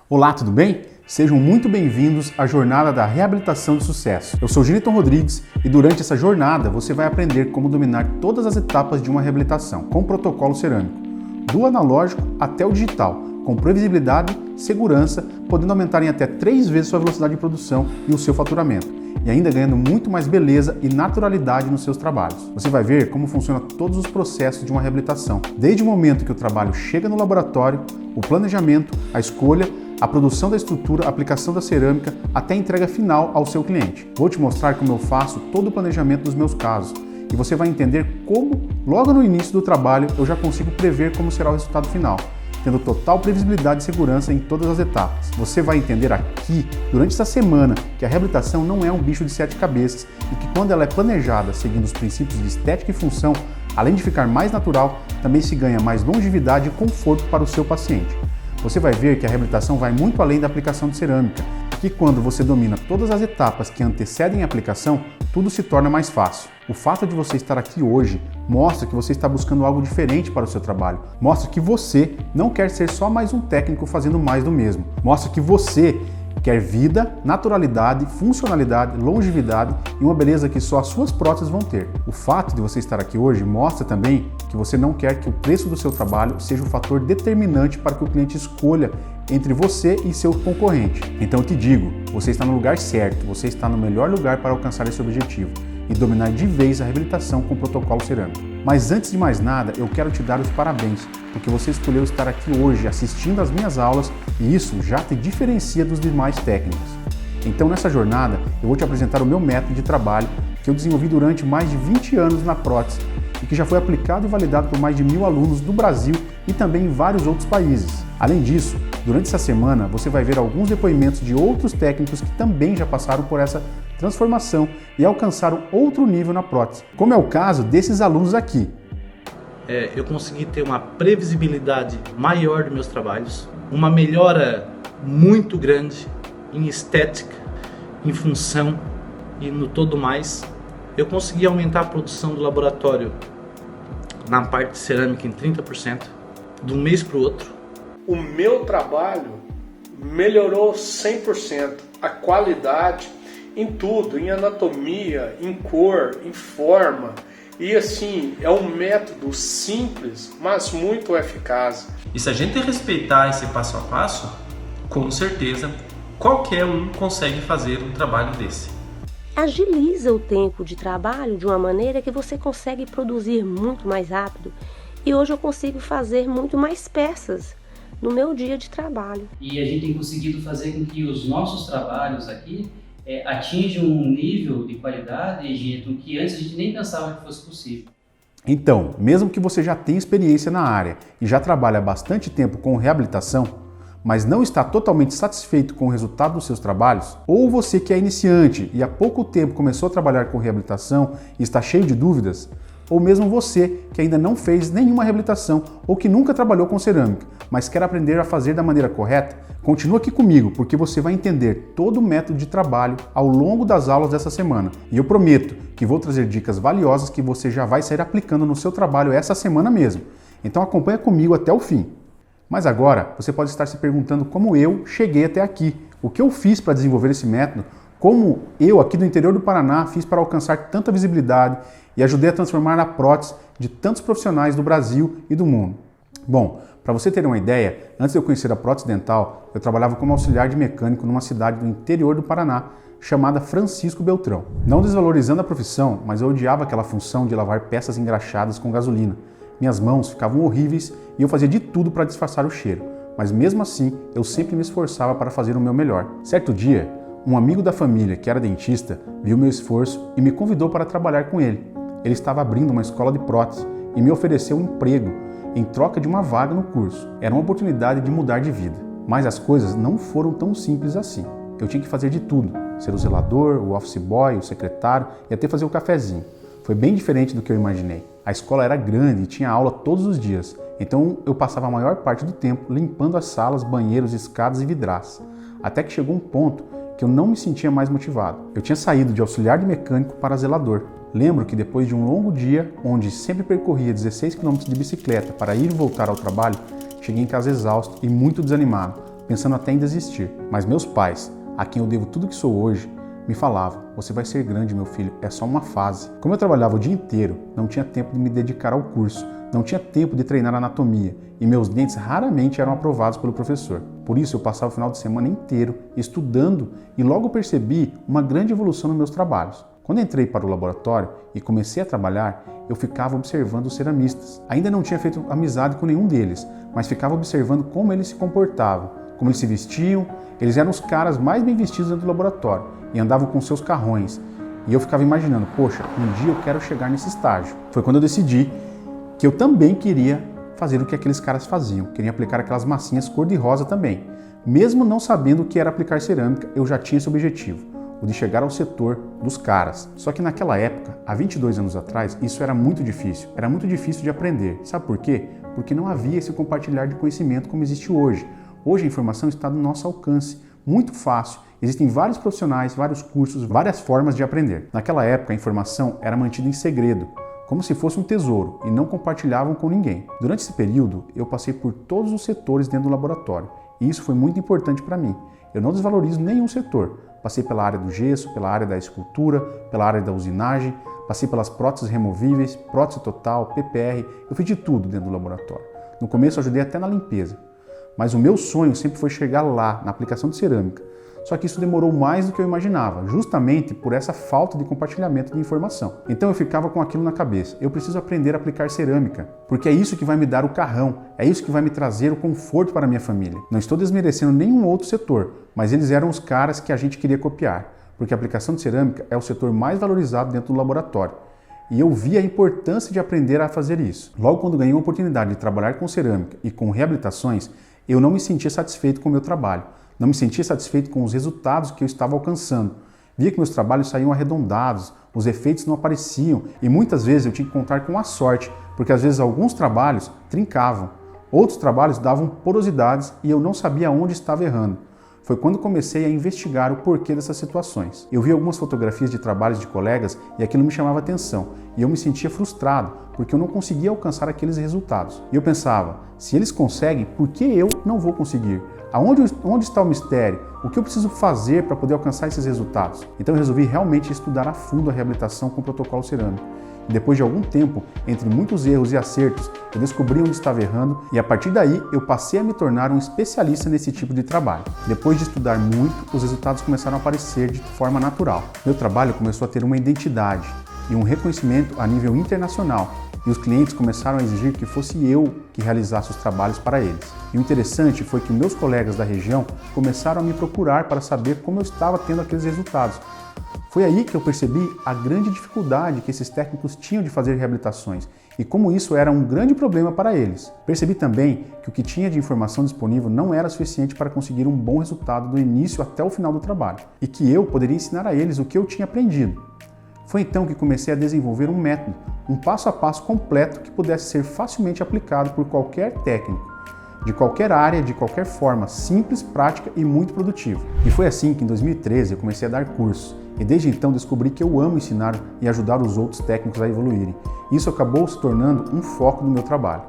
Olá, tudo bem? Sejam muito bem-vindos à jornada da reabilitação de sucesso. Eu sou Giniton Rodrigues e durante essa jornada você vai aprender como dominar todas as etapas de uma reabilitação com protocolo cerâmico, do analógico até o digital, com previsibilidade, segurança, podendo aumentar em até 3 vezes sua velocidade de produção e o seu faturamento, e ainda ganhando muito mais beleza e naturalidade nos seus trabalhos. Você vai ver como funciona todos os processos de uma reabilitação, desde o momento que o trabalho chega no laboratório, o planejamento, a escolha, a produção da estrutura, a aplicação da cerâmica, até a entrega final ao seu cliente. Vou te mostrar como eu faço todo o planejamento dos meus casos e você vai entender como, logo no início do trabalho, eu já consigo prever como será o resultado final, tendo total previsibilidade e segurança em todas as etapas. Você vai entender aqui, durante essa semana, que a reabilitação não é um bicho de 7 cabeças e que quando ela é planejada seguindo os princípios de estética e função, além de ficar mais natural, também se ganha mais longevidade e conforto para o seu paciente. Você vai ver que a reabilitação vai muito além da aplicação de cerâmica, que quando você domina todas as etapas que antecedem a aplicação, tudo se torna mais fácil. O fato de você estar aqui hoje mostra que você está buscando algo diferente para o seu trabalho. Mostra que você não quer ser só mais um técnico fazendo mais do mesmo. Mostra que você quer vida, naturalidade, funcionalidade, longevidade e uma beleza que só as suas próteses vão ter. O fato de você estar aqui hoje mostra também que você não quer que o preço do seu trabalho seja um fator determinante para que o cliente escolha entre você e seu concorrente. Então eu te digo, você está no lugar certo, você está no melhor lugar para alcançar esse objetivo e dominar de vez a reabilitação com o protocolo cerâmico. Mas antes de mais nada, eu quero te dar os parabéns, porque você escolheu estar aqui hoje assistindo às minhas aulas e isso já te diferencia dos demais técnicos. Então nessa jornada, eu vou te apresentar o meu método de trabalho que eu desenvolvi durante mais de 20 anos na prótese e que já foi aplicado e validado por mais de 1000 alunos do Brasil e também em vários outros países. Além disso, durante essa semana você vai ver alguns depoimentos de outros técnicos que também já passaram por essa transformação e alcançaram outro nível na prótese, como é o caso desses alunos aqui. Eu consegui ter uma previsibilidade maior dos meus trabalhos, uma melhora muito grande em estética, em função e no todo mais. Eu consegui aumentar a produção do laboratório na parte de cerâmica em 30%, de um mês para o outro. O meu trabalho melhorou 100%, a qualidade em tudo, em anatomia, em cor, em forma. E assim, é um método simples, mas muito eficaz. E se a gente respeitar esse passo a passo, com certeza qualquer um consegue fazer um trabalho desse. Agiliza o tempo de trabalho de uma maneira que você consegue produzir muito mais rápido. E hoje eu consigo fazer muito mais peças no meu dia de trabalho. E a gente tem conseguido fazer com que os nossos trabalhos aqui atinjam um nível de qualidade, Giniton, que antes a gente nem pensava que fosse possível. Então, mesmo que você já tenha experiência na área e já trabalha há bastante tempo com reabilitação, mas não está totalmente satisfeito com o resultado dos seus trabalhos, ou você que é iniciante e há pouco tempo começou a trabalhar com reabilitação e está cheio de dúvidas, ou mesmo você que ainda não fez nenhuma reabilitação ou que nunca trabalhou com cerâmica, mas quer aprender a fazer da maneira correta, continua aqui comigo porque você vai entender todo o método de trabalho ao longo das aulas dessa semana. E eu prometo que vou trazer dicas valiosas que você já vai sair aplicando no seu trabalho essa semana mesmo. Então acompanha comigo até o fim. Mas agora você pode estar se perguntando como eu cheguei até aqui, o que eu fiz para desenvolver esse método, como eu aqui do interior do Paraná fiz para alcançar tanta visibilidade e ajudei a transformar a prótese de tantos profissionais do Brasil e do mundo. Bom, para você ter uma ideia, antes de eu conhecer a prótese dental, eu trabalhava como auxiliar de mecânico numa cidade do interior do Paraná, chamada Francisco Beltrão. Não desvalorizando a profissão, mas eu odiava aquela função de lavar peças engraxadas com gasolina. Minhas mãos ficavam horríveis e eu fazia de tudo para disfarçar o cheiro, mas mesmo assim eu sempre me esforçava para fazer o meu melhor. Certo dia, um amigo da família, que era dentista, viu meu esforço e me convidou para trabalhar com ele. Ele estava abrindo uma escola de prótese e me ofereceu um emprego em troca de uma vaga no curso. Era uma oportunidade de mudar de vida. Mas as coisas não foram tão simples assim. Eu tinha que fazer de tudo, ser o zelador, o office boy, o secretário e até fazer o cafezinho. Foi bem diferente do que eu imaginei. A escola era grande e tinha aula todos os dias, então eu passava a maior parte do tempo limpando as salas, banheiros, escadas e vidraças. Até que chegou um ponto que eu não me sentia mais motivado. Eu tinha saído de auxiliar de mecânico para zelador. Lembro que depois de um longo dia, onde sempre percorria 16 km de bicicleta para ir e voltar ao trabalho, cheguei em casa exausto e muito desanimado, pensando até em desistir. Mas meus pais, a quem eu devo tudo que sou hoje, me falavam: você vai ser grande, meu filho, é só uma fase. Como eu trabalhava o dia inteiro, não tinha tempo de me dedicar ao curso, não tinha tempo de treinar anatomia e meus dentes raramente eram aprovados pelo professor. Por isso eu passava o final de semana inteiro estudando e logo percebi uma grande evolução nos meus trabalhos. Quando entrei para o laboratório e comecei a trabalhar, eu ficava observando os ceramistas. Ainda não tinha feito amizade com nenhum deles, mas ficava observando como eles se comportavam, como eles se vestiam. Eles eram os caras mais bem vestidos dentro do laboratório e andavam com seus carrões. E eu ficava imaginando, poxa, um dia eu quero chegar nesse estágio. Foi quando eu decidi que eu também queria fazer o que aqueles caras faziam. Queria aplicar aquelas massinhas cor-de-rosa também. Mesmo não sabendo o que era aplicar cerâmica, eu já tinha esse objetivo, o de chegar ao setor dos caras. Só que naquela época, há 22 anos atrás, isso era muito difícil. Era muito difícil de aprender. Sabe por quê? Porque não havia esse compartilhar de conhecimento como existe hoje. Hoje a informação está no nosso alcance, muito fácil. Existem vários profissionais, vários cursos, várias formas de aprender. Naquela época a informação era mantida em segredo, como se fosse um tesouro, e não compartilhavam com ninguém. Durante esse período eu passei por todos os setores dentro do laboratório, e isso foi muito importante para mim. Eu não desvalorizo nenhum setor. Passei pela área do gesso, pela área da escultura, pela área da usinagem, passei pelas próteses removíveis, prótese total, PPR, eu fiz de tudo dentro do laboratório. No começo eu ajudei até na limpeza. Mas o meu sonho sempre foi chegar lá, na aplicação de cerâmica. Só que isso demorou mais do que eu imaginava, justamente por essa falta de compartilhamento de informação. Então eu ficava com aquilo na cabeça: eu preciso aprender a aplicar cerâmica, porque é isso que vai me dar o carrão, é isso que vai me trazer o conforto para a minha família. Não estou desmerecendo nenhum outro setor, mas eles eram os caras que a gente queria copiar, porque a aplicação de cerâmica é o setor mais valorizado dentro do laboratório. E eu vi a importância de aprender a fazer isso. Logo quando ganhei a oportunidade de trabalhar com cerâmica e com reabilitações, eu não me sentia satisfeito com o meu trabalho, não me sentia satisfeito com os resultados que eu estava alcançando. Via que meus trabalhos saíam arredondados, os efeitos não apareciam e muitas vezes eu tinha que contar com a sorte, porque às vezes alguns trabalhos trincavam, outros trabalhos davam porosidades e eu não sabia onde estava errando. Foi quando comecei a investigar o porquê dessas situações. Eu vi algumas fotografias de trabalhos de colegas e aquilo me chamava atenção e eu me sentia frustrado porque eu não conseguia alcançar aqueles resultados. E eu pensava, se eles conseguem, por que eu não vou conseguir? Onde está o mistério? O que eu preciso fazer para poder alcançar esses resultados? Então eu resolvi realmente estudar a fundo a reabilitação com protocolo cerâmico. E depois de algum tempo, entre muitos erros e acertos, eu descobri onde estava errando e a partir daí eu passei a me tornar um especialista nesse tipo de trabalho. Depois de estudar muito, os resultados começaram a aparecer de forma natural. Meu trabalho começou a ter uma identidade e um reconhecimento a nível internacional. E os clientes começaram a exigir que fosse eu que realizasse os trabalhos para eles. E o interessante foi que meus colegas da região começaram a me procurar para saber como eu estava tendo aqueles resultados. Foi aí que eu percebi a grande dificuldade que esses técnicos tinham de fazer reabilitações e como isso era um grande problema para eles. Percebi também que o que tinha de informação disponível não era suficiente para conseguir um bom resultado do início até o final do trabalho e que eu poderia ensinar a eles o que eu tinha aprendido. Foi então que comecei a desenvolver um método, um passo a passo completo que pudesse ser facilmente aplicado por qualquer técnico, de qualquer área, de qualquer forma, simples, prática e muito produtivo. E foi assim que em 2013 eu comecei a dar cursos e desde então descobri que eu amo ensinar e ajudar os outros técnicos a evoluírem. Isso acabou se tornando um foco do meu trabalho.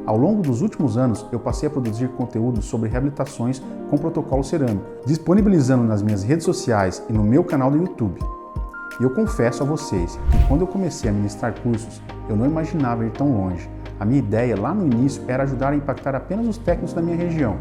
Ao longo dos últimos anos, eu passei a produzir conteúdo sobre reabilitações com protocolo cerâmico, disponibilizando nas minhas redes sociais e no meu canal do YouTube. E eu confesso a vocês que quando eu comecei a ministrar cursos, eu não imaginava ir tão longe. A minha ideia lá no início era ajudar a impactar apenas os técnicos da minha região.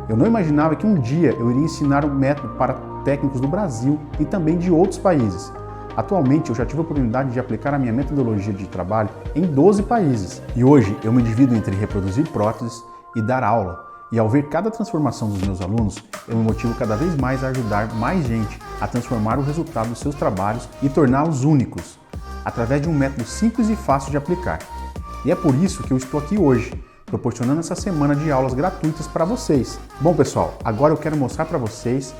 Eu não imaginava que um dia eu iria ensinar um método para técnicos do Brasil e também de outros países. Atualmente eu já tive a oportunidade de aplicar a minha metodologia de trabalho em 12 países. E hoje eu me divido entre reproduzir próteses e dar aula. E ao ver cada transformação dos meus alunos, eu me motivo cada vez mais a ajudar mais gente a transformar o resultado dos seus trabalhos e torná-los únicos, através de um método simples e fácil de aplicar. E é por isso que eu estou aqui hoje, proporcionando essa semana de aulas gratuitas para vocês. Bom pessoal, agora eu quero mostrar para vocês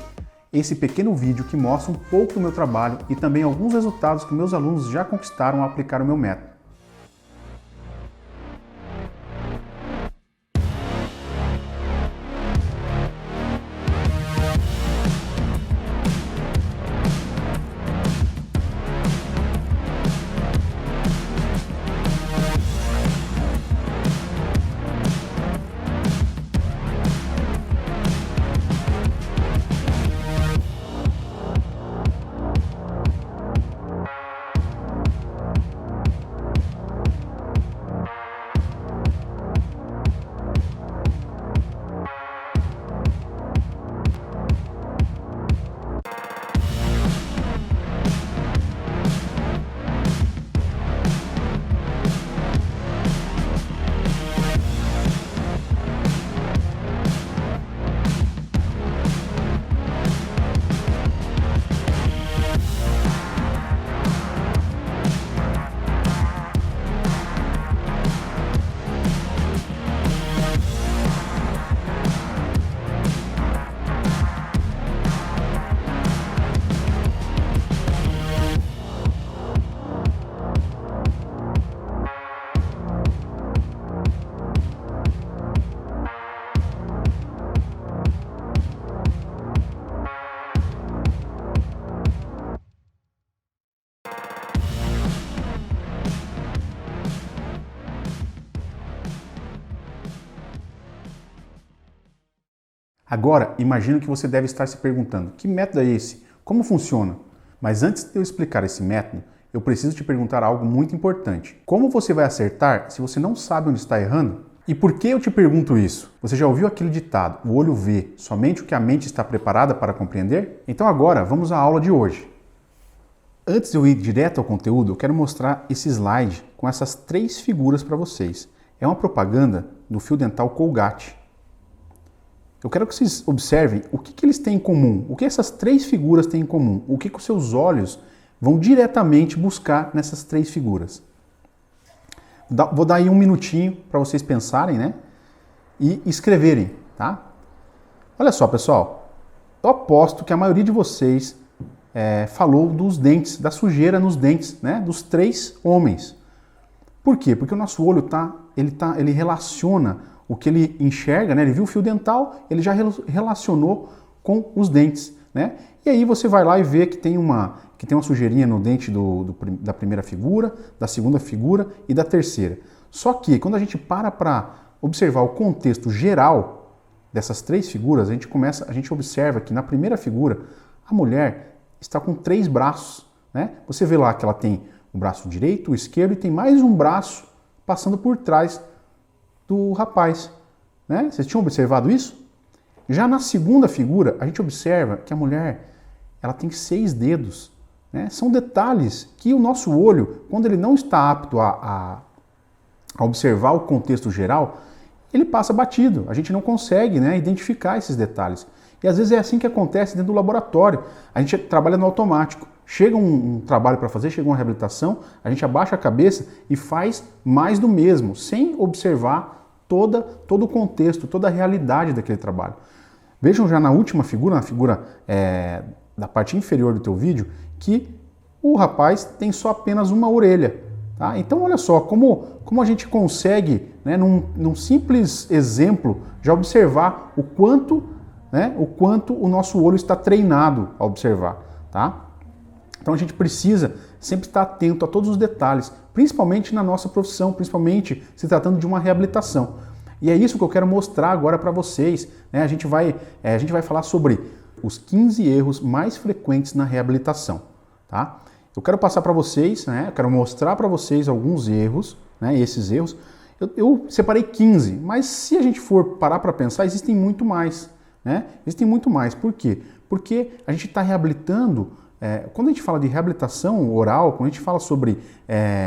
esse pequeno vídeo que mostra um pouco do meu trabalho e também alguns resultados que meus alunos já conquistaram ao aplicar o meu método. Agora, imagino que você deve estar se perguntando, que método é esse? Como funciona? Mas antes de eu explicar esse método, eu preciso te perguntar algo muito importante. Como você vai acertar se você não sabe onde está errando? E por que eu te pergunto isso? Você já ouviu aquele ditado, o olho vê somente o que a mente está preparada para compreender? Então agora, vamos à aula de hoje. Antes de eu ir direto ao conteúdo, eu quero mostrar esse slide com essas 3 figuras para vocês. É uma propaganda do fio dental Colgate. Eu quero que vocês observem o que eles têm em comum, o que essas 3 figuras têm em comum, o que os seus olhos vão diretamente buscar nessas 3 figuras. Vou dar aí um minutinho para vocês pensarem, né? E escreverem, tá? Olha só, pessoal. Eu aposto que a maioria de vocês falou dos dentes, da sujeira nos dentes, né? Dos 3 homens. Por quê? Porque o nosso olho ele relaciona o que ele enxerga, né? Ele viu o fio dental, ele já relacionou com os dentes, né? E aí você vai lá e vê que tem uma sujeirinha no dente da primeira figura, da segunda figura e da terceira. Só que quando a gente para observar o contexto geral dessas 3 figuras, a gente observa que na primeira figura a mulher está com 3 braços, né? Você vê lá que ela tem o braço direito, o esquerdo e tem mais um braço passando por trás do rapaz, né? Vocês tinham observado isso? Já na segunda figura, a gente observa que a mulher ela tem 6 dedos, né? São detalhes que o nosso olho, quando ele não está apto a observar o contexto geral, ele passa batido. A gente não consegue, né, identificar esses detalhes. E às vezes é assim que acontece dentro do laboratório. A gente trabalha no automático. Chega um trabalho para fazer, chega uma reabilitação, a gente abaixa a cabeça e faz mais do mesmo, sem observar todo o contexto, toda a realidade daquele trabalho. Vejam já na última figura, na figura da parte inferior do teu vídeo, que o rapaz tem só apenas uma orelha. Tá? Então olha só, como a gente consegue, né, num simples exemplo, já observar o quanto o nosso olho está treinado a observar. Tá? Então a gente precisa sempre estar atento a todos os detalhes, principalmente na nossa profissão, principalmente se tratando de uma reabilitação. E é isso que eu quero mostrar agora para vocês. Né? A gente vai falar sobre os 15 erros mais frequentes na reabilitação. Tá? Eu quero passar para vocês, né? Eu quero mostrar para vocês alguns erros, né? Esses erros. Eu separei 15, mas se a gente for parar para pensar, existem muito mais. Né? Existem muito mais. Por quê? Porque a gente está reabilitando. Quando a gente fala de reabilitação oral, quando a gente fala sobre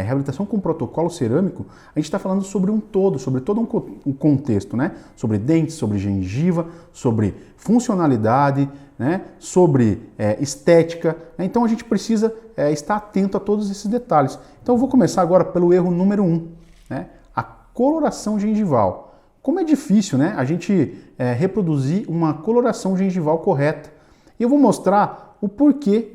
reabilitação com protocolo cerâmico, a gente está falando sobre um todo, sobre todo um contexto, né? Sobre dentes, sobre gengiva, sobre funcionalidade, né? Sobre estética. Né? Então a gente precisa estar atento a todos esses detalhes. Então eu vou começar agora pelo erro número 1, né? A coloração gengival. Como é difícil, né? A gente reproduzir uma coloração gengival correta. E eu vou mostrar o porquê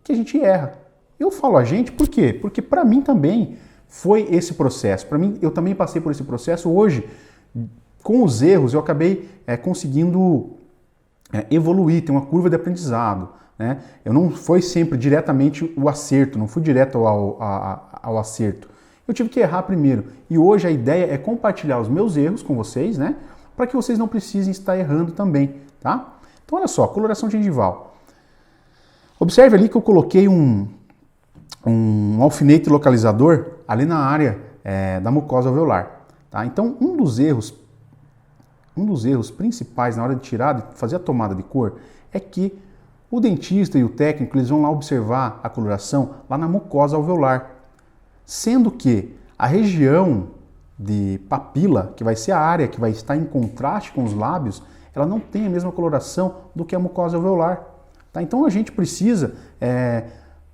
que a gente erra. Eu falo a gente por quê? Porque para mim também foi esse processo. Para mim, eu também passei por esse processo. Hoje, com os erros, eu acabei conseguindo evoluir, ter uma curva de aprendizado. Né? Eu não foi sempre diretamente o acerto, não fui direto ao acerto. Eu tive que errar primeiro. E hoje a ideia é compartilhar os meus erros com vocês, né? Para que vocês não precisem estar errando também. Tá? Então, olha só, coloração gengival. Observe ali que eu coloquei um alfinete localizador ali na área da mucosa alveolar. Tá? Então, um dos erros principais na hora de tirar, de fazer a tomada de cor, é que o dentista e o técnico eles vão lá observar a coloração lá na mucosa alveolar. Sendo que a região de papila, que vai ser a área que vai estar em contraste com os lábios, ela não tem a mesma coloração do que a mucosa alveolar. Tá? Então a gente precisa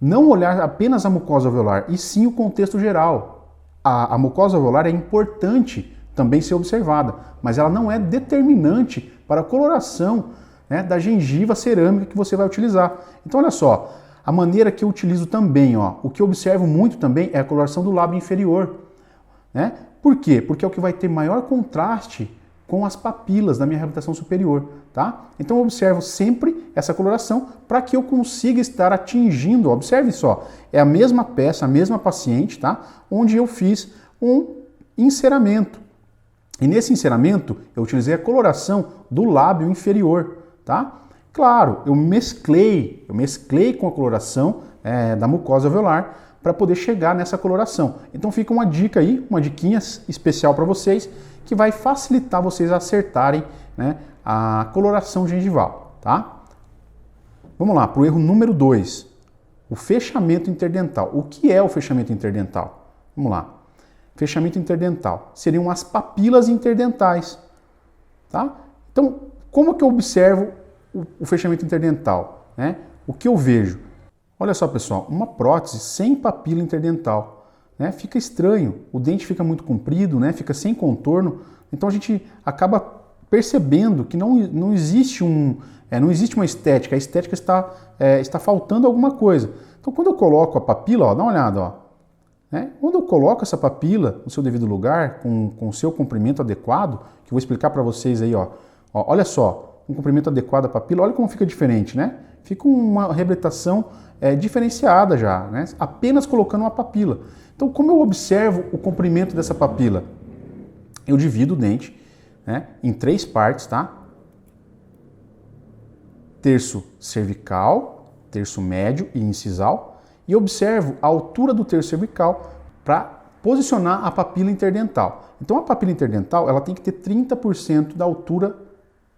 não olhar apenas a mucosa alveolar, e sim o contexto geral. A mucosa alveolar é importante também ser observada, mas ela não é determinante para a coloração, né, da gengiva cerâmica que você vai utilizar. Então olha só, a maneira que eu utilizo também, o que eu observo muito também é a coloração do lábio inferior. Né? Por quê? Porque é o que vai ter maior contraste com as papilas da minha reabilitação superior, tá? Então eu observo sempre essa coloração para que eu consiga estar atingindo, observe só, é a mesma peça, a mesma paciente, tá? Onde eu fiz um enceramento. E nesse enceramento eu utilizei a coloração do lábio inferior, tá? Claro, eu mesclei com a coloração da mucosa alveolar para poder chegar nessa coloração. Então fica uma dica aí, uma diquinha especial para vocês, que vai facilitar vocês a acertarem, né, a coloração gengival, tá? Vamos lá, para o erro número 2, o fechamento interdental. O que é o fechamento interdental? Vamos lá. Fechamento interdental seriam as papilas interdentais, tá? Então, como que eu observo o fechamento interdental, né? O que eu vejo? Olha só, pessoal, uma prótese sem papila interdental, né? Fica estranho, o dente fica muito comprido, né? Fica sem contorno, então a gente acaba percebendo que não existe uma estética, a estética está faltando alguma coisa. Então, quando eu coloco a papila, ó, dá uma olhada, ó, né? Quando eu coloco essa papila no seu devido lugar, com o seu comprimento adequado, que eu vou explicar para vocês aí, ó, olha só, um comprimento adequado da papila, olha como fica diferente, né? Fica uma reabilitação diferenciada já, né? Apenas colocando uma papila. Então, como eu observo o comprimento dessa papila? Eu divido o dente, né, em 3 partes, tá? Terço cervical, terço médio e incisal. E observo a altura do terço cervical para posicionar a papila interdental. Então a papila interdental ela tem que ter 30% da altura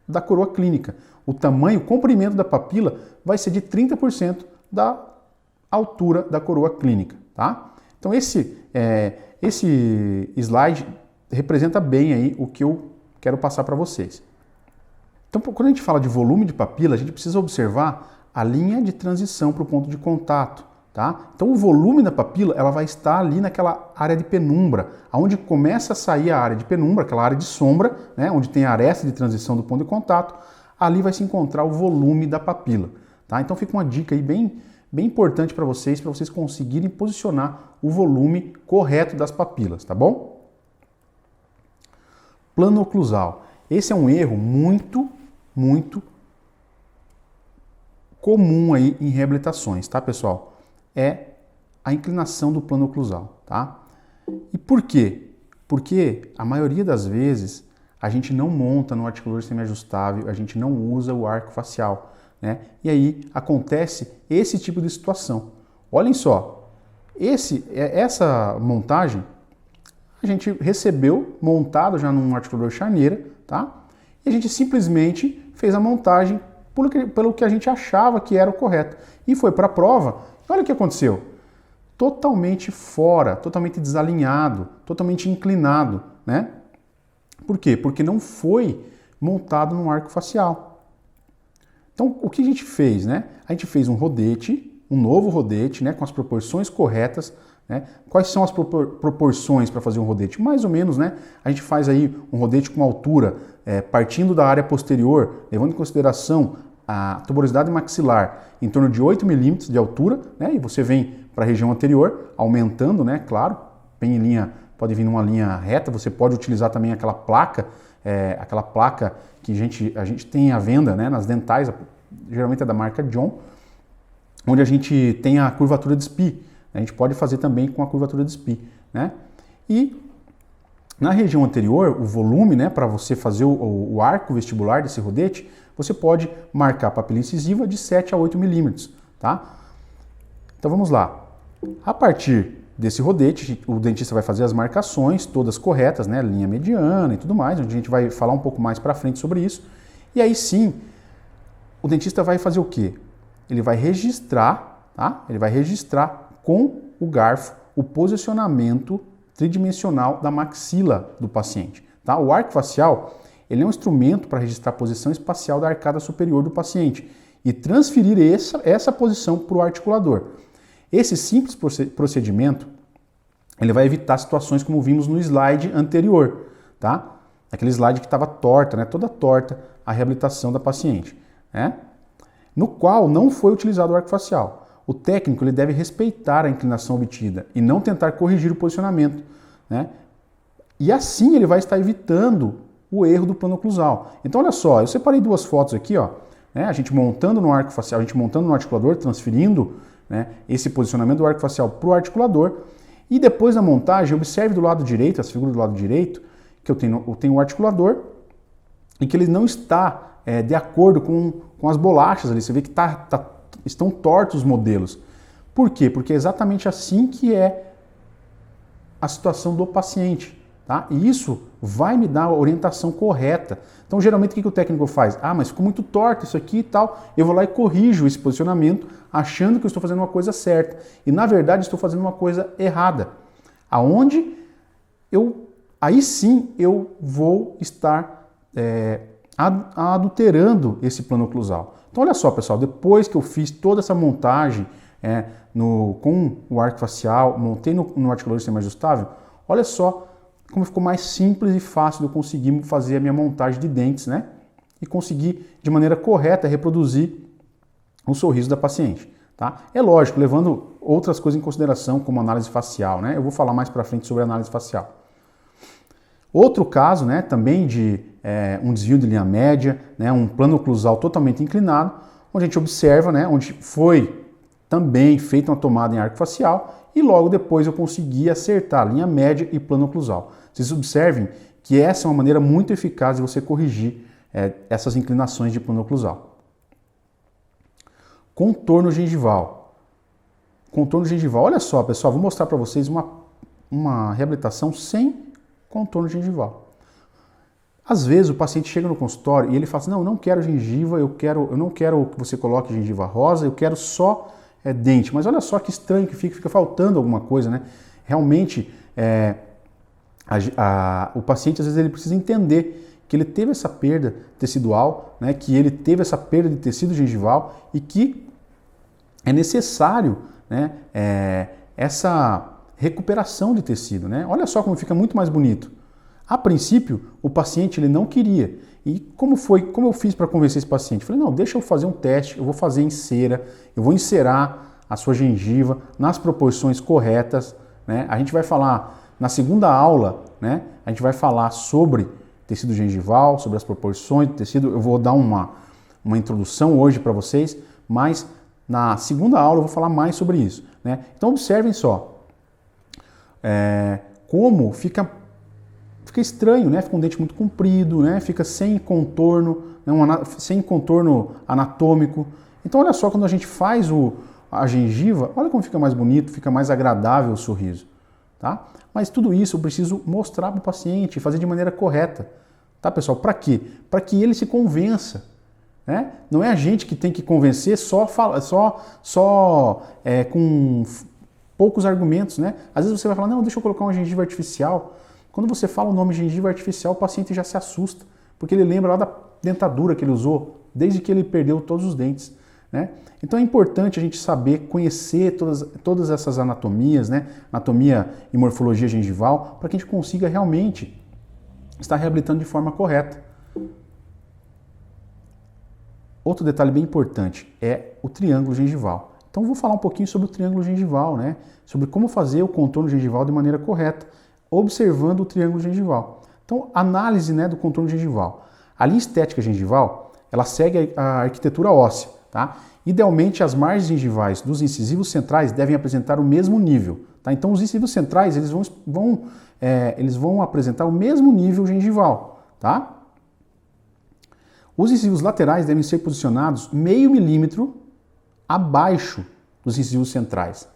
da coroa clínica. O tamanho, o comprimento da papila vai ser de 30% da altura da coroa clínica, tá? Então esse slide representa bem aí o que eu quero passar para vocês. Então quando a gente fala de volume de papila, a gente precisa observar a linha de transição para o ponto de contato. Tá? Então o volume da papila ela vai estar ali naquela área de penumbra, onde começa a sair a área de penumbra, aquela área de sombra, né, onde tem a aresta de transição do ponto de contato, ali vai se encontrar o volume da papila. Tá? Então fica uma dica aí bem importante para vocês conseguirem posicionar o volume correto das papilas, tá bom? Plano oclusal. Esse é um erro muito comum aí em reabilitações, tá, pessoal? É a inclinação do plano oclusal, tá? E por quê? Porque a maioria das vezes a gente não monta no articulador semiajustável, a gente não usa o arco facial, né? E aí acontece esse tipo de situação. Olhem só, essa montagem a gente recebeu montado já num articulador charneira, tá? E a gente simplesmente fez a montagem pelo que a gente achava que era o correto. E foi para a prova. Olha o que aconteceu. Totalmente fora, totalmente desalinhado, totalmente inclinado, né? Por quê? Porque não foi montado no arco facial. Então, o que a gente fez, né? A gente fez um novo rodete, né? Com as proporções corretas, né? Quais são as proporções para fazer um rodete? Mais ou menos, né? A gente faz aí um rodete com altura, partindo da área posterior, levando em consideração a tuberosidade maxilar em torno de 8 milímetros de altura, né? E você vem para a região anterior, aumentando, né? Claro, bem em linha, pode vir numa linha reta, você pode utilizar também aquela placa que a gente tem à venda, né? Nas dentais, geralmente é da marca John, onde a gente tem a curvatura de SPI. A gente pode fazer também com a curvatura de SPI, né? E na região anterior, o volume, né, para você fazer o arco vestibular desse rodete, você pode marcar a papila incisiva de 7 a 8 milímetros, tá? Então vamos lá. A partir desse rodete, o dentista vai fazer as marcações, todas corretas, né, linha mediana e tudo mais, onde a gente vai falar um pouco mais para frente sobre isso. E aí sim, o dentista vai fazer o quê? Ele vai registrar, tá? Ele vai registrar com o garfo o posicionamento tridimensional da maxila do paciente, tá? O arco facial, ele é um instrumento para registrar a posição espacial da arcada superior do paciente e transferir essa posição para o articulador. Esse simples procedimento, ele vai evitar situações como vimos no slide anterior, tá? Aquele slide que estava torta, né? Toda torta a reabilitação da paciente, né? No qual não foi utilizado o arco facial. O técnico ele deve respeitar a inclinação obtida e não tentar corrigir o posicionamento, né? E assim ele vai estar evitando o erro do plano oclusal. Então olha só, eu separei 2 fotos aqui, ó, né? A gente montando no arco facial, a gente montando no articulador, transferindo, né, esse posicionamento do arco facial para o articulador. E depois da montagem, observe do lado direito, as figuras do lado direito, que eu tenho o articulador e que ele não está de acordo com as bolachas ali. Você vê que estão tortos os modelos. Por quê? Porque é exatamente assim que é a situação do paciente. Tá? E isso vai me dar a orientação correta. Então, geralmente, o que o técnico faz? Ah, mas ficou muito torto isso aqui e tal. Eu vou lá e corrijo esse posicionamento, achando que eu estou fazendo uma coisa certa. E, na verdade, estou fazendo uma coisa errada. Aonde aí sim eu vou estar adulterando esse plano oclusal. Então, olha só, pessoal, depois que eu fiz toda essa montagem com o arco facial, montei no articulador semi-ajustável, olha só como ficou mais simples e fácil de eu conseguir fazer a minha montagem de dentes, né? E conseguir, de maneira correta, reproduzir o sorriso da paciente, tá? É lógico, levando outras coisas em consideração, como análise facial, né? Eu vou falar mais pra frente sobre análise facial. Outro caso, né, também de um desvio de linha média, né, um plano oclusal totalmente inclinado, onde a gente observa, né, onde foi também feita uma tomada em arco facial e logo depois eu consegui acertar a linha média e plano oclusal. Vocês observem que essa é uma maneira muito eficaz de você corrigir essas inclinações de plano oclusal. Contorno gengival. Contorno gengival. Olha só, pessoal, vou mostrar para vocês uma reabilitação sem contorno gengival. Às vezes o paciente chega no consultório e ele fala assim, não quero gengiva, eu não quero que você coloque gengiva rosa, eu quero só dente. Mas olha só que estranho que fica faltando alguma coisa, né? Realmente, o paciente às vezes ele precisa entender que ele teve essa perda tecidual, né? Que ele teve essa perda de tecido gengival e que é necessário, né? Essa recuperação de tecido, né? Olha só como fica muito mais bonito. A princípio, o paciente ele não queria. E como eu fiz para convencer esse paciente? Falei, não, deixa eu fazer um teste, eu vou fazer em cera, eu vou encerar a sua gengiva nas proporções corretas, né? A gente vai falar na segunda aula, né? A gente vai falar sobre tecido gengival, sobre as proporções do tecido. Eu vou dar uma introdução hoje para vocês, mas na segunda aula eu vou falar mais sobre isso, né? Então observem só. Como fica estranho, né? Fica um dente muito comprido, né? Fica sem contorno, né? Sem contorno anatômico. Então olha só, quando a gente faz a gengiva, olha como fica mais bonito, fica mais agradável o sorriso, tá? Mas tudo isso eu preciso mostrar para o paciente, fazer de maneira correta, tá, pessoal? Para quê? Para que ele se convença, né? Não é a gente que tem que convencer só com poucos argumentos, né? Às vezes você vai falar, não, deixa eu colocar uma gengiva artificial. Quando você fala o nome gengiva artificial, o paciente já se assusta, porque ele lembra lá da dentadura que ele usou, desde que ele perdeu todos os dentes, né? Então é importante a gente saber, conhecer todas essas anatomias, né? Anatomia e morfologia gengival, para que a gente consiga realmente estar reabilitando de forma correta. Outro detalhe bem importante é o triângulo gengival. Então vou falar um pouquinho sobre o triângulo gengival, né? Sobre como fazer o contorno gengival de maneira correta, observando o triângulo gengival. Então, análise, né, do contorno gengival. A linha estética gengival, ela segue a arquitetura óssea, tá? Idealmente, as margens gengivais dos incisivos centrais devem apresentar o mesmo nível, tá? Então, os incisivos centrais, eles vão apresentar o mesmo nível gengival, tá? Os incisivos laterais devem ser posicionados meio milímetro abaixo dos incisivos centrais.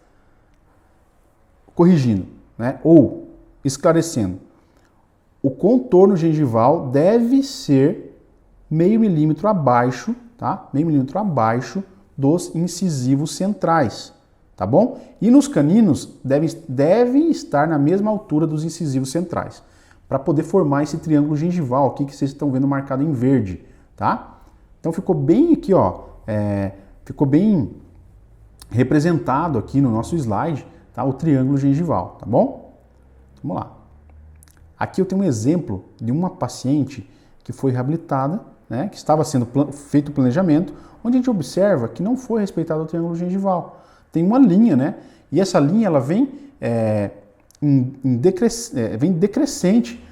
Corrigindo, né? Ou esclarecendo. O contorno gengival deve ser meio milímetro abaixo, tá? Meio milímetro abaixo dos incisivos centrais, tá bom? E nos caninos devem estar na mesma altura dos incisivos centrais, para poder formar esse triângulo gengival aqui que vocês estão vendo marcado em verde, tá? Então ficou bem aqui, ó, ficou bem representado aqui no nosso slide, tá? O triângulo gengival, tá bom? Vamos lá. Aqui eu tenho um exemplo de uma paciente que foi reabilitada, né, que estava sendo feito o planejamento, onde a gente observa que não foi respeitado o triângulo gengival. Tem uma linha, né? E essa linha ela vem decrescente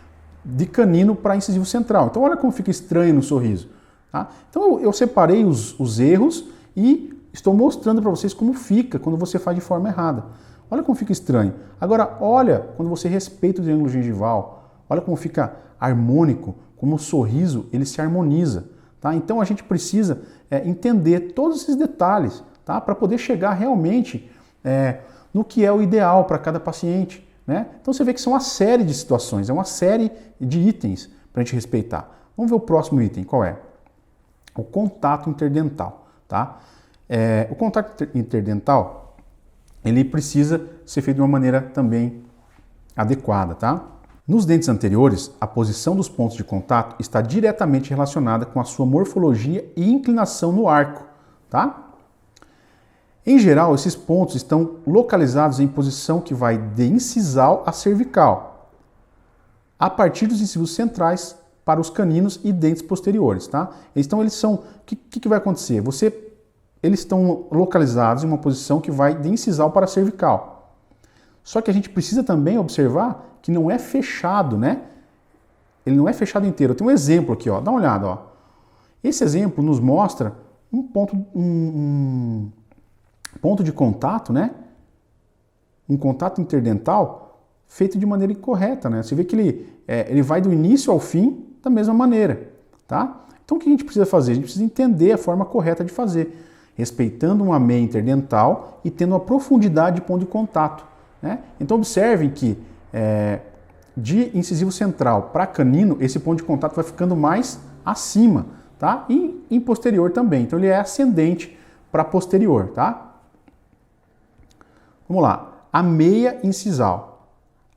de canino para incisivo central. Então olha como fica estranho no sorriso. Tá? Então eu separei os erros e estou mostrando para vocês como fica quando você faz de forma errada. Olha como fica estranho. Agora olha quando você respeita o triângulo gengival. Olha como fica harmônico, como o sorriso ele se harmoniza. Tá? Então a gente precisa entender todos esses detalhes, tá? Para poder chegar realmente no que é o ideal para cada paciente. Né? Então você vê que são uma série de situações, é uma série de itens para a gente respeitar. Vamos ver o próximo item, qual é? O contato interdental. Tá? O contato interdental ele precisa ser feito de uma maneira também adequada. Tá? Nos dentes anteriores, a posição dos pontos de contato está diretamente relacionada com a sua morfologia e inclinação no arco. Tá? Em geral, esses pontos estão localizados em posição que vai de incisal a cervical, a partir dos incisivos centrais para os caninos e dentes posteriores. Tá? Então, eles são... O que vai acontecer? Eles estão localizados em uma posição que vai de incisal para cervical. Só que a gente precisa também observar que não é fechado, né? Ele não é fechado inteiro. Eu tenho um exemplo aqui, ó. Dá uma olhada, ó. Esse exemplo nos mostra um ponto de contato, né? Um contato interdental feito de maneira incorreta, né? Você vê que ele vai do início ao fim da mesma maneira, tá? Então o que a gente precisa fazer? A gente precisa entender a forma correta de fazer, respeitando uma meia interdental e tendo uma profundidade de ponto de contato, né? Então observem que de incisivo central para canino, esse ponto de contato vai ficando mais acima, tá? E em posterior também. Então ele é ascendente para posterior, tá? Vamos lá. A meia incisal.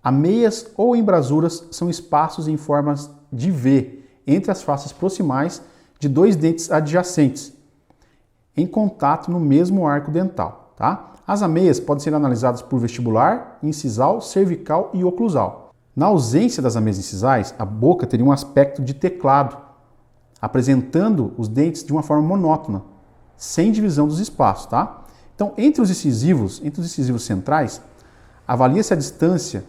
Ameias ou embrasuras são espaços em formas de V entre as faces proximais de dois dentes adjacentes, em contato no mesmo arco dental, tá? As ameias podem ser analisadas por vestibular, incisal, cervical e oclusal. Na ausência das ameias incisais, a boca teria um aspecto de teclado, apresentando os dentes de uma forma monótona, sem divisão dos espaços, tá? Então, entre os incisivos centrais, avalia-se a distância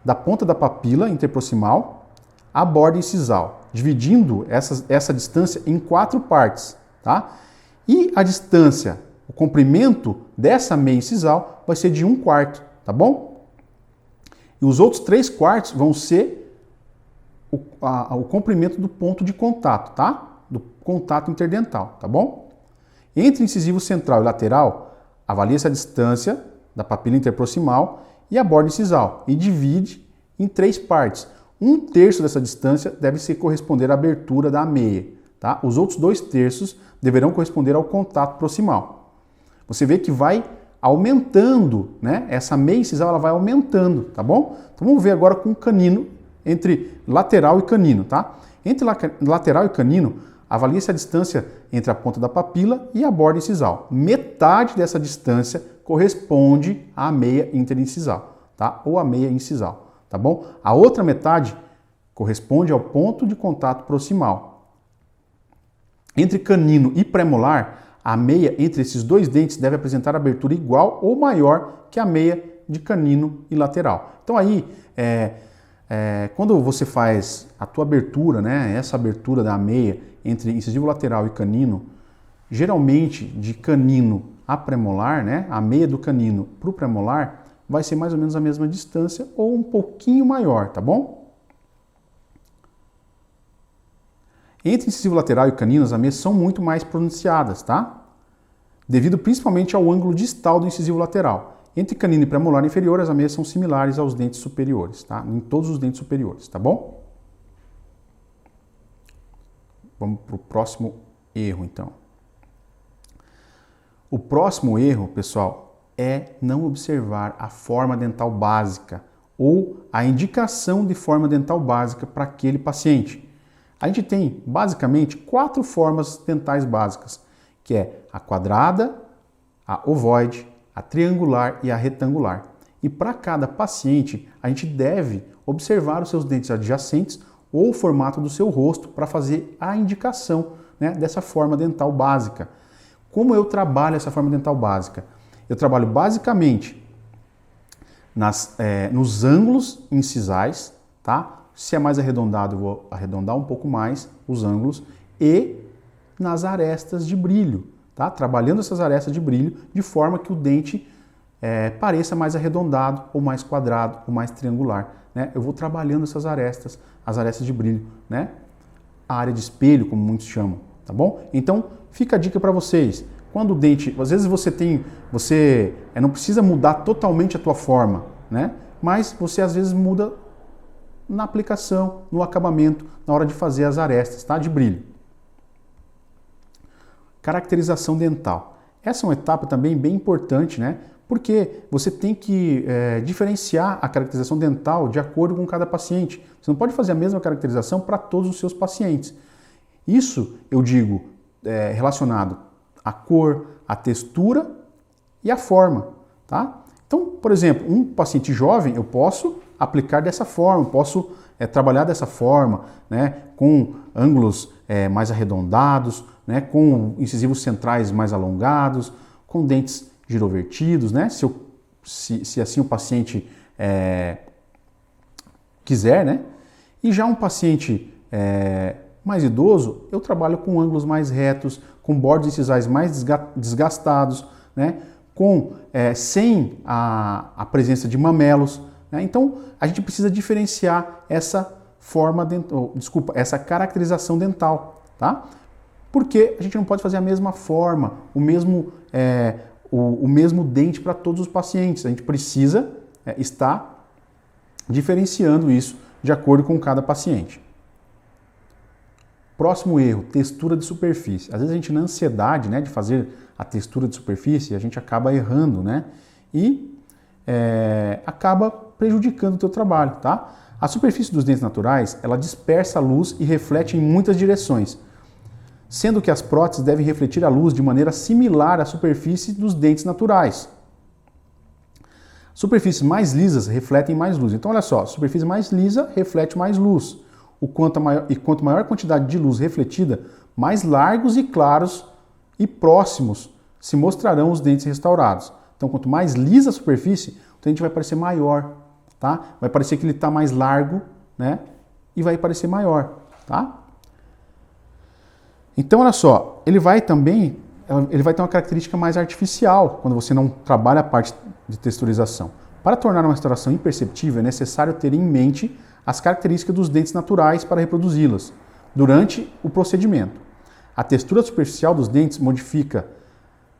da ponta da papila interproximal à borda incisal, dividindo essa distância em 4 partes, tá? E a distância, o comprimento dessa meia incisal vai ser de 1/4, tá bom? E os outros 3/4 vão ser o comprimento do ponto de contato, tá? Do contato interdental, tá bom? Entre incisivo central e lateral, avalia-se a distância da papila interproximal e a borda incisal e divide em 3 partes. 1/3 dessa distância deve se corresponder à abertura da meia, tá? Os outros 2/3 deverão corresponder ao contato proximal. Você vê que vai aumentando, né? Essa meia incisal ela vai aumentando, tá bom? Então vamos ver agora com o canino, entre lateral e canino, tá? Entre lateral e canino, avalia-se a distância entre a ponta da papila e a borda incisal. Metade dessa distância corresponde à meia interincisal, tá? Ou à meia incisal, tá bom? A outra metade corresponde ao ponto de contato proximal. Entre canino e premolar, a meia entre esses dois dentes deve apresentar abertura igual ou maior que a meia de canino e lateral. Então aí, quando você faz a tua abertura, né, essa abertura da meia entre incisivo lateral e canino, geralmente de canino a premolar, né, a meia do canino para o premolar, vai ser mais ou menos a mesma distância ou um pouquinho maior, tá bom? Entre incisivo lateral e canino, as ameias são muito mais pronunciadas, tá? Devido principalmente ao ângulo distal do incisivo lateral. Entre canino e premolar inferior, as ameias são similares aos dentes superiores, tá? Em todos os dentes superiores, tá bom? Vamos para o próximo erro, então. O próximo erro, pessoal, é não observar a forma dental básica ou a indicação de forma dental básica para aquele paciente. A gente tem, basicamente, 4 formas dentais básicas, que é a quadrada, a ovoide, a triangular e a retangular. E para cada paciente, a gente deve observar os seus dentes adjacentes ou o formato do seu rosto para fazer a indicação, né, dessa forma dental básica. Como eu trabalho essa forma dental básica? Eu trabalho basicamente nos ângulos incisais, tá? Se é mais arredondado, eu vou arredondar um pouco mais os ângulos e nas arestas de brilho, tá? Trabalhando essas arestas de brilho de forma que o dente pareça mais arredondado, ou mais quadrado, ou mais triangular, né? Eu vou trabalhando essas arestas, as arestas de brilho, né? A área de espelho, como muitos chamam, tá bom? Então, fica a dica para vocês. Quando o dente, às vezes você não precisa mudar totalmente a tua forma, né? Mas você às vezes muda na aplicação, no acabamento, na hora de fazer as arestas, tá? De brilho. Caracterização dental. Essa é uma etapa também bem importante, né? Porque você tem que diferenciar a caracterização dental de acordo com cada paciente. Você não pode fazer a mesma caracterização para todos os seus pacientes. Isso, eu digo, relacionado à cor, à textura e à forma, tá? Então, por exemplo, um paciente jovem eu posso aplicar dessa forma, posso trabalhar dessa forma, né? Com ângulos mais arredondados, né? Com incisivos centrais mais alongados, com dentes girovertidos, né? Se assim o paciente quiser, né? E já um paciente mais idoso, eu trabalho com ângulos mais retos, com bordos incisais mais desgastados, né? Sem a presença de mamelos, né? Então a gente precisa diferenciar essa essa caracterização dental, tá? Porque a gente não pode fazer a mesma forma, o mesmo dente para todos os pacientes. A gente precisa estar diferenciando isso de acordo com cada paciente. Próximo erro, textura de superfície. Às vezes a gente, na ansiedade, né, de fazer a textura de superfície, a gente acaba errando, né? E acaba prejudicando o teu trabalho, tá? A superfície dos dentes naturais, ela dispersa a luz e reflete em muitas direções, sendo que as próteses devem refletir a luz de maneira similar à superfície dos dentes naturais. Superfícies mais lisas refletem mais luz. Então, olha só, superfície mais lisa reflete mais luz. Quanto maior a quantidade de luz refletida, mais largos e claros e próximos se mostrarão os dentes restaurados. Então, quanto mais lisa a superfície, o dente vai parecer maior, tá? Vai parecer que ele está mais largo, né? E vai parecer maior, tá? Então, olha só, ele vai ter uma característica mais artificial quando você não trabalha a parte de texturização. Para tornar uma restauração imperceptível, é necessário ter em mente as características dos dentes naturais para reproduzi-las durante o procedimento. A textura superficial dos dentes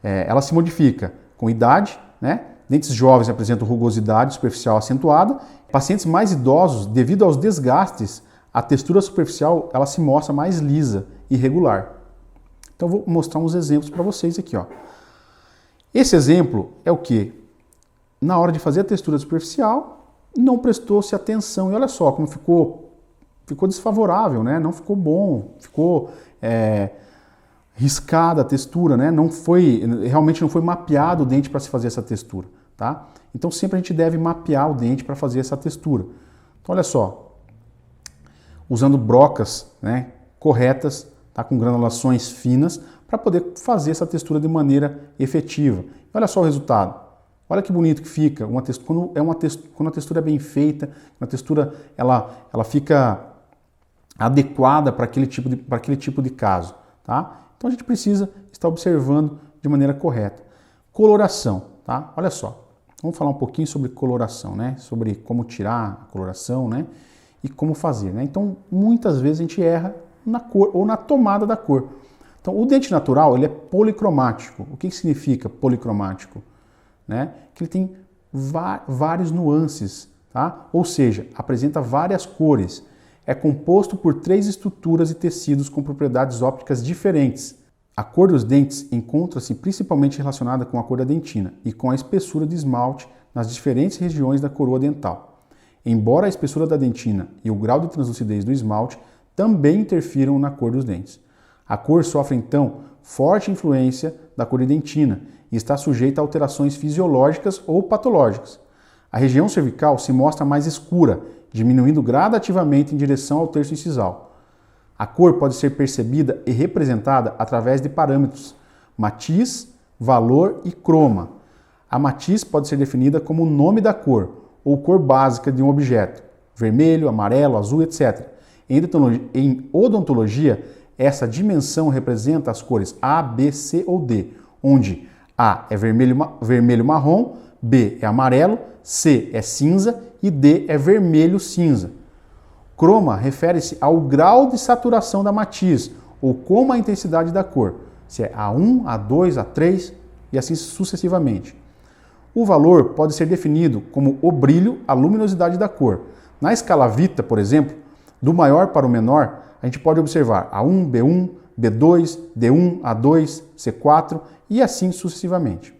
ela se modifica com idade, né? Dentes jovens apresentam rugosidade superficial acentuada. Pacientes mais idosos, devido aos desgastes, a textura superficial ela se mostra mais lisa e regular. Então, vou mostrar uns exemplos para vocês aqui, ó. Esse exemplo é o quê? Na hora de fazer a textura superficial, não prestou-se atenção. E olha só como ficou desfavorável, né? Não ficou bom, ficou riscada a textura, né? Realmente não foi mapeado o dente para se fazer essa textura, tá? Então, sempre a gente deve mapear o dente para fazer essa textura. Então, olha só, usando brocas, né, corretas, tá, com granulações finas, para poder fazer essa textura de maneira efetiva. Olha só o resultado. Olha que bonito que fica. Quando a textura é bem feita, quando a textura ela fica adequada para aquele tipo de caso, tá? Então a gente precisa estar observando de maneira correta. Coloração, tá? Olha só. Vamos falar um pouquinho sobre coloração, né? Sobre como tirar a coloração, né? E como fazer, né? Então, muitas vezes a gente erra na cor ou na tomada da cor. Então, o dente natural, ele é policromático. O que significa policromático? Né? Que ele tem várias nuances, tá? Ou seja, apresenta várias cores. É composto por 3 estruturas e tecidos com propriedades ópticas diferentes. A cor dos dentes encontra-se principalmente relacionada com a cor da dentina e com a espessura de esmalte nas diferentes regiões da coroa dental. Embora a espessura da dentina e o grau de translucidez do esmalte também interfiram na cor dos dentes. A cor sofre, então, forte influência da cor de dentina e está sujeita a alterações fisiológicas ou patológicas. A região cervical se mostra mais escura, diminuindo gradativamente em direção ao terço incisal. A cor pode ser percebida e representada através de parâmetros matiz, valor e croma. A matiz pode ser definida como o nome da cor ou cor básica de um objeto, vermelho, amarelo, azul, etc. Em odontologia, essa dimensão representa as cores A, B, C ou D, onde A é vermelho marrom, B é amarelo, C é cinza e D é vermelho cinza. Croma refere-se ao grau de saturação da matiz, ou como a intensidade da cor, se é A1, A2, A3 e assim sucessivamente. O valor pode ser definido como o brilho, a luminosidade da cor. Na escala Vita, por exemplo, do maior para o menor, a gente pode observar A1, B1, B2, D1, A2, C4 e assim sucessivamente.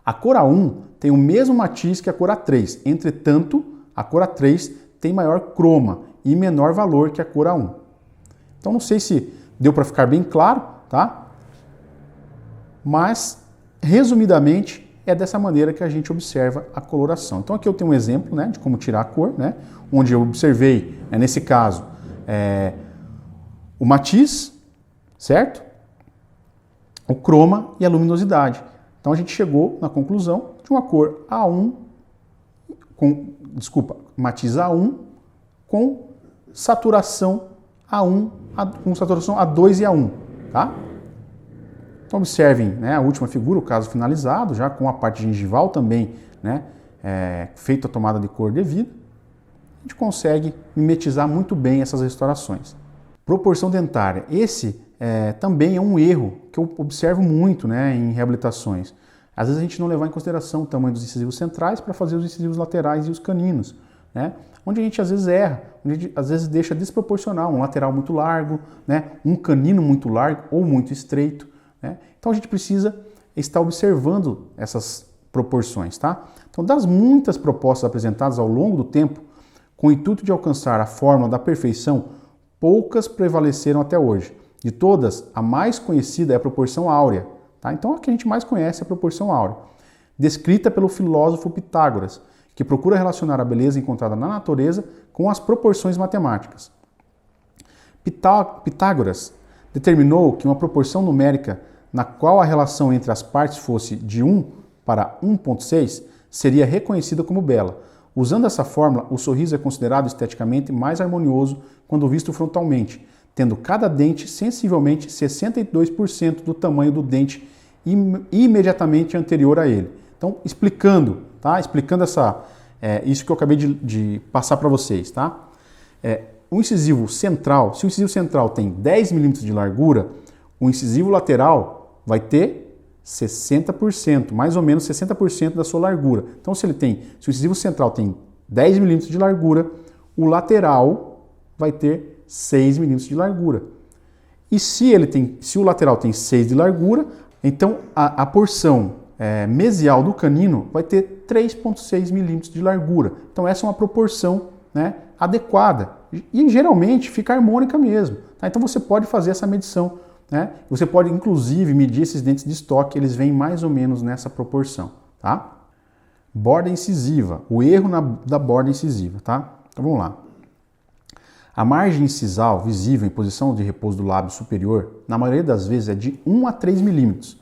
A cor A1 tem o mesmo matiz que a cor A3, entretanto, a cor A3 tem maior croma e menor valor que a cor A1. Então não sei se deu para ficar bem claro, tá? Mas, resumidamente, é dessa maneira que a gente observa a coloração. Então aqui eu tenho um exemplo, né, de como tirar a cor, né, onde eu observei, nesse caso, o matiz, certo? O croma e a luminosidade. Então a gente chegou na conclusão de uma cor A1, matiz A1 com saturação A1, com saturação A2 e A1, tá? Então observem, né, a última figura, o caso finalizado, já com a parte gengival também, né, feito a tomada de cor devida, a gente consegue mimetizar muito bem essas restaurações. Proporção dentária. Esse também é um erro que eu observo muito, né, em reabilitações. Às vezes a gente não levar em consideração o tamanho dos incisivos centrais para fazer os incisivos laterais e os caninos, né? Onde a gente às vezes erra, onde a gente às vezes deixa desproporcional, um lateral muito largo, né, um canino muito largo ou muito estreito, né? Então a gente precisa estar observando essas proporções, tá? Então, das muitas propostas apresentadas ao longo do tempo, com o intuito de alcançar a fórmula da perfeição, poucas prevaleceram até hoje. De todas, a mais conhecida é a proporção áurea. Tá? Então, a que a gente mais conhece é a proporção áurea, descrita pelo filósofo Pitágoras, que procura relacionar a beleza encontrada na natureza com as proporções matemáticas. Pitágoras determinou que uma proporção numérica na qual a relação entre as partes fosse de 1 para 1,6 seria reconhecida como bela. Usando essa fórmula, o sorriso é considerado esteticamente mais harmonioso quando visto frontalmente, tendo cada dente sensivelmente 62% do tamanho do dente imediatamente anterior a ele. Então, explicando, tá? Explicando isso que eu acabei de passar para vocês, tá? O incisivo central, se o incisivo central tem 10 milímetros de largura, o incisivo lateral vai ter 60%, mais ou menos 60% da sua largura. Então, se o incisivo central tem 10 milímetros de largura, o lateral vai ter 6 milímetros de largura. E se o lateral tem 6 de largura, então a porção mesial do canino vai ter 3,6 milímetros de largura. Então essa é uma proporção, né, adequada e geralmente fica harmônica mesmo. Tá? Então você pode fazer essa medição, né? Você pode inclusive medir esses dentes de estoque, eles vêm mais ou menos nessa proporção. Tá? Borda incisiva, o erro da borda incisiva. Tá? Então vamos lá. A margem incisal visível em posição de repouso do lábio superior, na maioria das vezes, é de 1 a 3 milímetros.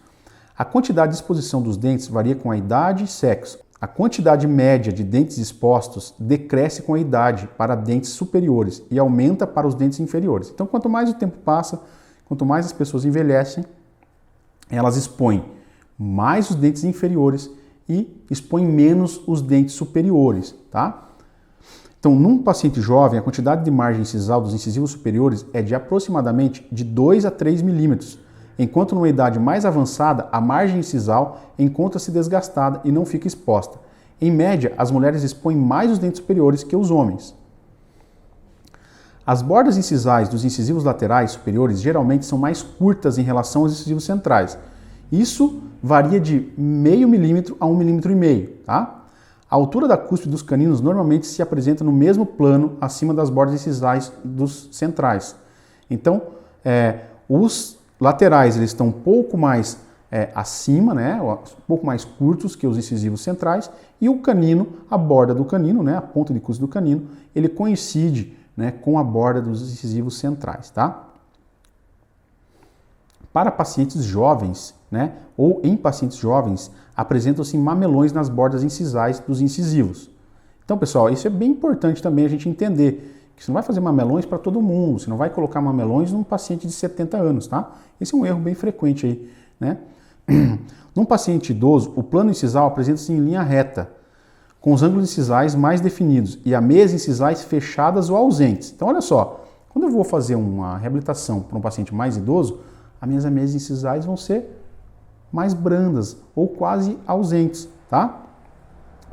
A quantidade de exposição dos dentes varia com a idade e sexo. A quantidade média de dentes expostos decresce com a idade para dentes superiores e aumenta para os dentes inferiores. Então, quanto mais o tempo passa, quanto mais as pessoas envelhecem, elas expõem mais os dentes inferiores e expõem menos os dentes superiores, tá? Então, num paciente jovem, a quantidade de margem incisal dos incisivos superiores é de aproximadamente de 2 a 3 milímetros, enquanto numa idade mais avançada, a margem incisal encontra-se desgastada e não fica exposta. Em média, as mulheres expõem mais os dentes superiores que os homens. As bordas incisais dos incisivos laterais superiores geralmente são mais curtas em relação aos incisivos centrais. Isso varia de meio milímetro a 1,5 milímetro, tá? A altura da cúspide dos caninos normalmente se apresenta no mesmo plano acima das bordas incisais dos centrais. Então, os laterais eles estão um pouco mais acima, né, um pouco mais curtos que os incisivos centrais, e o canino, a borda do canino, né, a ponta de cúspide do canino, ele coincide, né, com a borda dos incisivos centrais. Tá? Para pacientes jovens, né, ou em pacientes jovens, apresentam-se mamelões nas bordas incisais dos incisivos. Então, pessoal, isso é bem importante também a gente entender, que você não vai fazer mamelões para todo mundo, você não vai colocar mamelões num paciente de 70 anos, tá? Esse é um erro bem frequente aí, né? Num paciente idoso, o plano incisal apresenta-se em linha reta, com os ângulos incisais mais definidos e as meias incisais fechadas ou ausentes. Então, olha só, quando eu vou fazer uma reabilitação para um paciente mais idoso, as minhas meias incisais vão ser mais brandas ou quase ausentes, tá?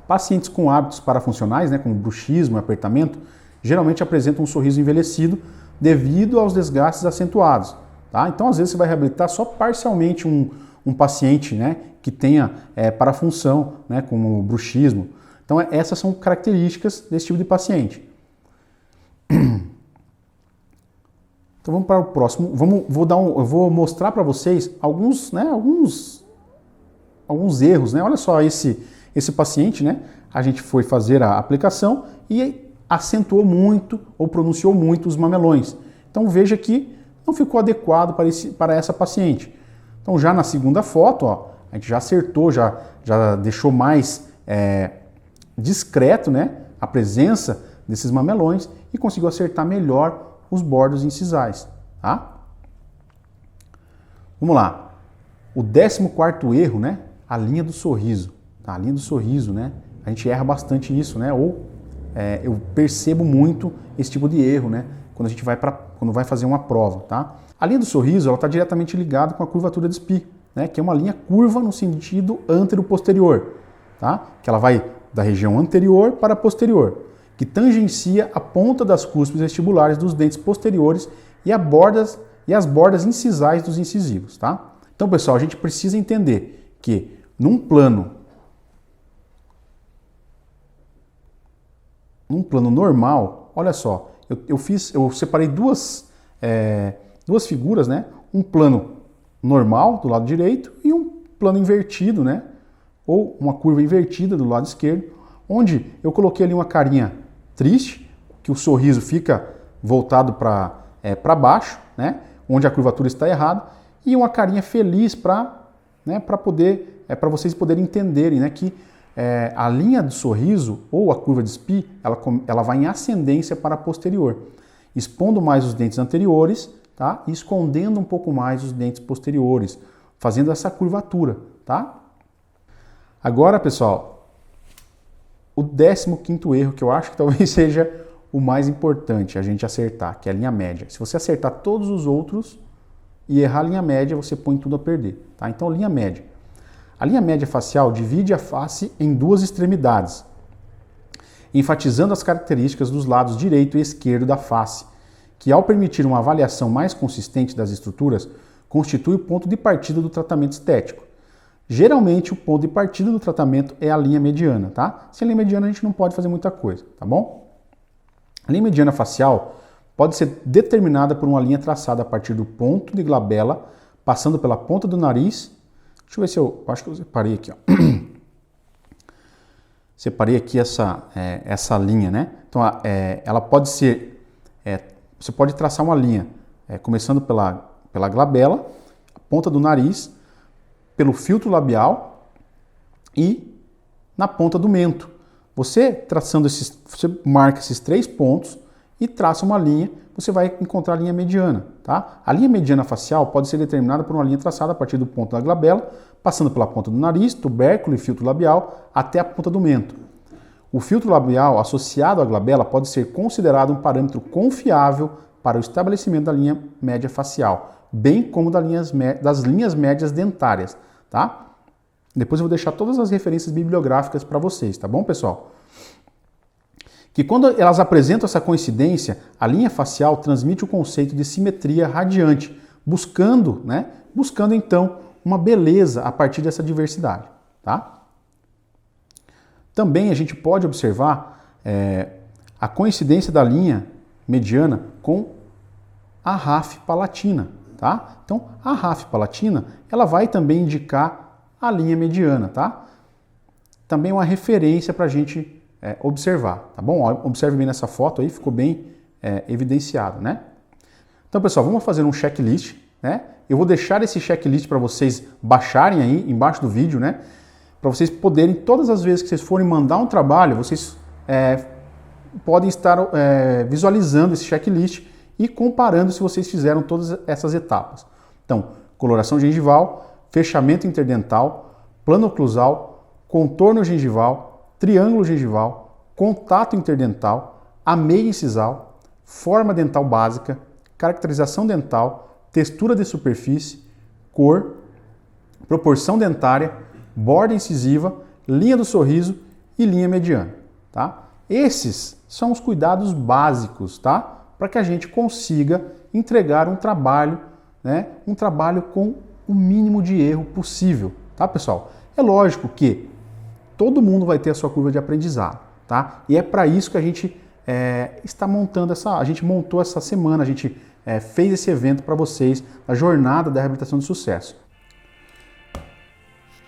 Pacientes com hábitos parafuncionais, né, como bruxismo e apertamento, geralmente apresentam um sorriso envelhecido devido aos desgastes acentuados, tá? Então, às vezes, você vai reabilitar só parcialmente um paciente, né, que tenha parafunção, né, como bruxismo. Então, essas são características desse tipo de paciente. Então, vamos para o próximo. Eu vou mostrar para vocês alguns erros, né? Olha só esse paciente, né? A gente foi fazer a aplicação e acentuou muito ou pronunciou muito os mamelões. Então, veja que não ficou adequado para essa paciente. Então, já na segunda foto, ó, a gente já acertou, já deixou mais discreto, né, a presença desses mamelões e conseguiu acertar melhor os bordos incisais, tá? Vamos lá. O 14º erro, né, a linha do sorriso. Tá? A linha do sorriso, né, a gente erra bastante isso, né, eu percebo muito esse tipo de erro, né, quando a gente vai fazer uma prova, tá? A linha do sorriso, ela está diretamente ligada com a curvatura de Spee, né, que é uma linha curva no sentido antero-posterior, tá? Que ela vai da região anterior para a posterior, que tangencia a ponta das cúspides vestibulares dos dentes posteriores e as bordas incisais dos incisivos, tá? Então, pessoal, a gente precisa entender que num plano normal, olha só, eu separei duas figuras, né? Um plano normal do lado direito e um plano invertido, né? Ou uma curva invertida do lado esquerdo, onde eu coloquei ali uma carinha triste, que o sorriso fica voltado para baixo, né? Onde a curvatura está errada, e uma carinha feliz para vocês poderem entenderem, né, que a linha do sorriso ou a curva de Spee, ela vai em ascendência para a posterior, expondo mais os dentes anteriores, tá? E escondendo um pouco mais os dentes posteriores, fazendo essa curvatura, tá? Agora, pessoal, o 15º erro, que eu acho que talvez seja o mais importante a gente acertar, que é a linha média. Se você acertar todos os outros e errar a linha média, você põe tudo a perder, tá? Então, linha média. A linha média facial divide a face em duas extremidades, enfatizando as características dos lados direito e esquerdo da face, que ao permitir uma avaliação mais consistente das estruturas, constitui o ponto de partida do tratamento estético. Geralmente, o ponto de partida do tratamento é a linha mediana, tá? Sem linha mediana, a gente não pode fazer muita coisa, tá bom? A linha mediana facial pode ser determinada por uma linha traçada a partir do ponto de glabela, passando pela ponta do nariz. Deixa eu ver se eu acho que eu separei aqui, ó. Separei aqui essa linha, né? Então, ela pode ser... você pode traçar uma linha começando pela glabela, a ponta do nariz, pelo filtro labial e na ponta do mento. Você marca esses 3 pontos e traça uma linha, você vai encontrar a linha mediana, tá? A linha mediana facial pode ser determinada por uma linha traçada a partir do ponto da glabela, passando pela ponta do nariz, tubérculo e filtro labial até a ponta do mento. O filtro labial associado à glabela pode ser considerado um parâmetro confiável para o estabelecimento da linha média facial, bem como das linhas médias dentárias, tá? Depois eu vou deixar todas as referências bibliográficas para vocês, tá bom, pessoal? Que quando elas apresentam essa coincidência, a linha facial transmite o conceito de simetria radiante, buscando então uma beleza a partir dessa diversidade, tá? Também a gente pode observar a coincidência da linha mediana com a RAF palatina, tá? Então, a RAF palatina, ela vai também indicar a linha mediana, tá? Também uma referência para a gente observar, tá bom? Observe bem nessa foto aí, ficou bem evidenciado, né? Então, pessoal, vamos fazer um checklist, né? Eu vou deixar esse checklist para vocês baixarem aí embaixo do vídeo, né? Para vocês poderem, todas as vezes que vocês forem mandar um trabalho, vocês podem estar visualizando esse checklist e comparando se vocês fizeram todas essas etapas. Então, coloração gengival, fechamento interdental, plano oclusal, contorno gengival, triângulo gengival, contato interdental, ameia incisal, forma dental básica, caracterização dental, textura de superfície, cor, proporção dentária, borda incisiva, linha do sorriso e linha mediana, tá? Esses são os cuidados básicos, tá? Para que a gente consiga entregar um trabalho, né? Um trabalho com o mínimo de erro possível, tá, pessoal? É lógico que todo mundo vai ter a sua curva de aprendizado, tá? E é para isso que a gente está montando a gente montou essa semana, a gente fez esse evento para vocês, a jornada da reabilitação de sucesso.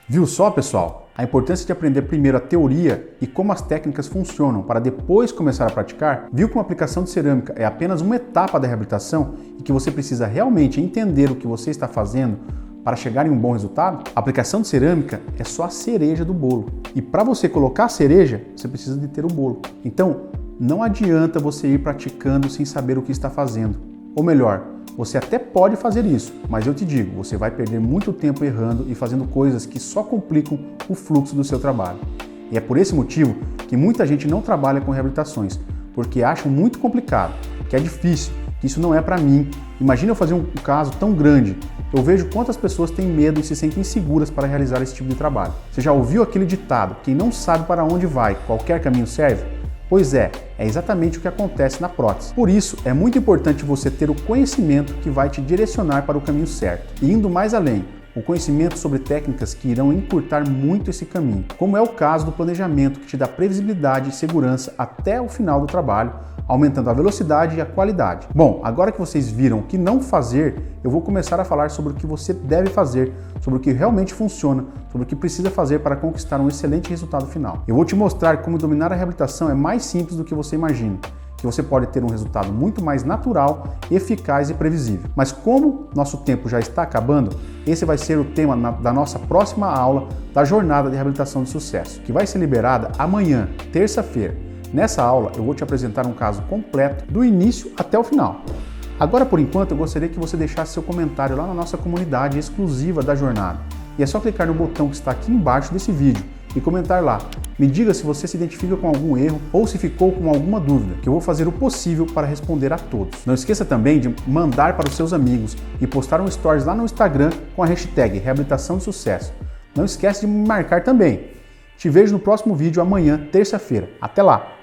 Viu só, pessoal? A importância de aprender primeiro a teoria e como as técnicas funcionam para depois começar a praticar? Viu como a aplicação de cerâmica é apenas uma etapa da reabilitação e que você precisa realmente entender o que você está fazendo para chegar em um bom resultado? A aplicação de cerâmica é só a cereja do bolo. E para você colocar a cereja, você precisa de ter o bolo. Então, não adianta você ir praticando sem saber o que está fazendo. Ou melhor, você até pode fazer isso, mas eu te digo, você vai perder muito tempo errando e fazendo coisas que só complicam o fluxo do seu trabalho. E é por esse motivo que muita gente não trabalha com reabilitações, porque acham muito complicado, que é difícil, que isso não é para mim. Imagina eu fazer um caso tão grande. Eu vejo quantas pessoas têm medo e se sentem inseguras para realizar esse tipo de trabalho. Você já ouviu aquele ditado, quem não sabe para onde vai, qualquer caminho serve? Pois é exatamente o que acontece na prótese. Por isso, é muito importante você ter o conhecimento que vai te direcionar para o caminho certo. E indo mais além, o conhecimento sobre técnicas que irão encurtar muito esse caminho, como é o caso do planejamento que te dá previsibilidade e segurança até o final do trabalho, aumentando a velocidade e a qualidade. Bom, agora que vocês viram o que não fazer, eu vou começar a falar sobre o que você deve fazer, sobre o que realmente funciona, sobre o que precisa fazer para conquistar um excelente resultado final. Eu vou te mostrar como dominar a reabilitação é mais simples do que você imagina, que você pode ter um resultado muito mais natural, eficaz e previsível. Mas como nosso tempo já está acabando, esse vai ser o tema da nossa próxima aula da Jornada de Reabilitação de Sucesso, que vai ser liberada amanhã, terça-feira. Nessa aula eu vou te apresentar um caso completo do início até o final. Agora, por enquanto, eu gostaria que você deixasse seu comentário lá na nossa comunidade exclusiva da jornada. E é só clicar no botão que está aqui embaixo desse vídeo e comentar lá. Me diga se você se identifica com algum erro ou se ficou com alguma dúvida, que eu vou fazer o possível para responder a todos. Não esqueça também de mandar para os seus amigos e postar um stories lá no Instagram com a hashtag Reabilitação de Sucesso. Não esquece de me marcar também. Te vejo no próximo vídeo amanhã, terça-feira. Até lá!